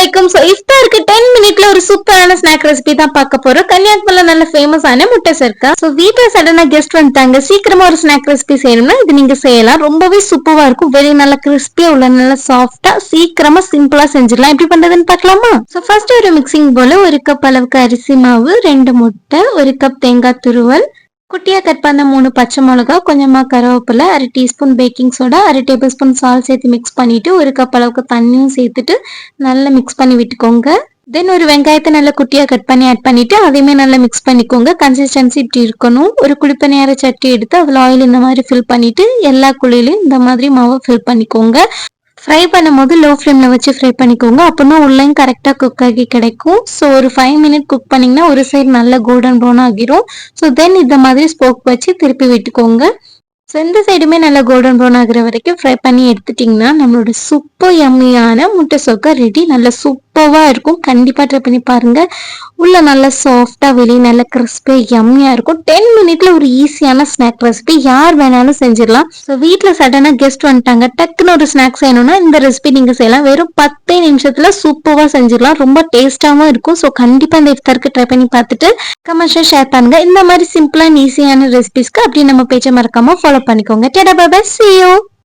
அலைக்கும். சோ இஃப்தாருக்கு 10 மினிட்ல ஒரு சூப்பரான ஸ்நாக் ரெசிபி தான் பார்க்க போறோம். கன்னியாகுமரியில நல்ல ஃபேமஸான முட்டை சர்க்கா. சோ வீட்ல சடனா கெஸ்ட் வந்துட்டாங்க, சீக்கிரமா ஒரு ஸ்நாக் ரெசிபி செய்யணும்னா இது நீங்க செய்யலாம். ரொம்பவே சூப்பரா இருக்கும். வெளிய நல்லா கிறிஸ்பியா உள்ள நல்லா சாஃப்டா சீக்கிரமா சிம்பிளா செஞ்சிடலாம். எப்படி பண்றதுன்னு பார்க்கலாமா? சோ ஃபர்ஸ்ட் ஒரு மிக்சிங் போல 1 கப் அளவுக்கு அரிசி மாவு, 2 முட்டை, 1 கப் தேங்காய் துருவல், குட்டியா கட் பண்ண 3 பச்சை மிளகா, கொஞ்சமா கருவேப்பிலை, 1/2 teaspoon baking soda, 1/2 table spoon salt சேர்த்து மிக்ஸ் பண்ணிட்டு 1 கப் அளவுக்கு தண்ணியும் சேர்த்துட்டு நல்லா மிக்ஸ் பண்ணி விட்டுக்கோங்க. தென் ஒரு வெங்காயத்தை நல்லா குட்டியா கட் பண்ணி ஆட் பண்ணிட்டு அதையுமே நல்லா மிக்ஸ் பண்ணிக்கோங்க. கன்சிஸ்டன்சி இப்படி இருக்கணும். ஒரு குழிப்பணியார சட்டி எடுத்து அதில் ஆயில் இந்த மாதிரி ஃபில் பண்ணிட்டு எல்லா குழியிலையும் இந்த மாதிரி மாவை ஃபில் பண்ணிக்கோங்க. ஃப்ரை பண்ணும்போது லோ ஃப்ளேமில் வச்சு ஃப்ரை பண்ணிக்கோங்க. அப்போனா உள்ளேயும் கரெக்டாக குக் ஆகி கிடைக்கும். ஸோ ஒரு 5 மினிட் குக் பண்ணிங்கன்னா ஒரு சைடு நல்லா கோல்டன் ப்ரௌன் ஆகிரும். ஸோ தென் இந்த மாதிரி ஸ்போக் வச்சு திருப்பி விட்டுக்கோங்க. ஸோ இந்த சைடுமே நல்லா கோல்டன் ப்ரௌன் ஆகிற வரைக்கும் ஃப்ரை பண்ணி எடுத்துட்டிங்கன்னா நம்மளோட சூப்பர் யம்மியான முட்டை சோக்கா ரெடி. நல்லா சூப்பராக இருக்கும். கண்டிப்பாக ட்ரை பண்ணி பாருங்கள். உள்ள நல்லா சாஃப்டாக, வெளியே நல்லா கிறிஸ்பியாக யம்மியாக இருக்கும். 10 மினிட்ல ஒரு ஈஸியான ஸ்நாக் ரெசிபி யார் வேணாலும் செஞ்சிடலாம். ஸோ வீட்டில் சடனாக கெஸ்ட் வந்துட்டாங்க, டக்குன்னு ஒரு ஸ்நாக்ஸ் செய்யணும்னா இந்த ரெசிபி நீங்கள் செய்யலாம். வெறும் 10 நிமிஷத்தில் சூப்பராக செஞ்சிடலாம். ரொம்ப டேஸ்ட்டாகவும் இருக்கும். ஸோ கண்டிப்பாக இந்த இஃப்தாருக்கு ட்ரை பண்ணி பார்த்துட்டு கமெண்ட்ஸை ஷேர் பண்ணுங்க. இந்த மாதிரி சிம்பிள் அண்ட் ஈஸியான ரெசிபிஸ்க்கு அப்படி நம்ம பேஜை மறக்காம ஃபாலோ பண்ணிக்கோங்க. டேடா, பை பை, see you.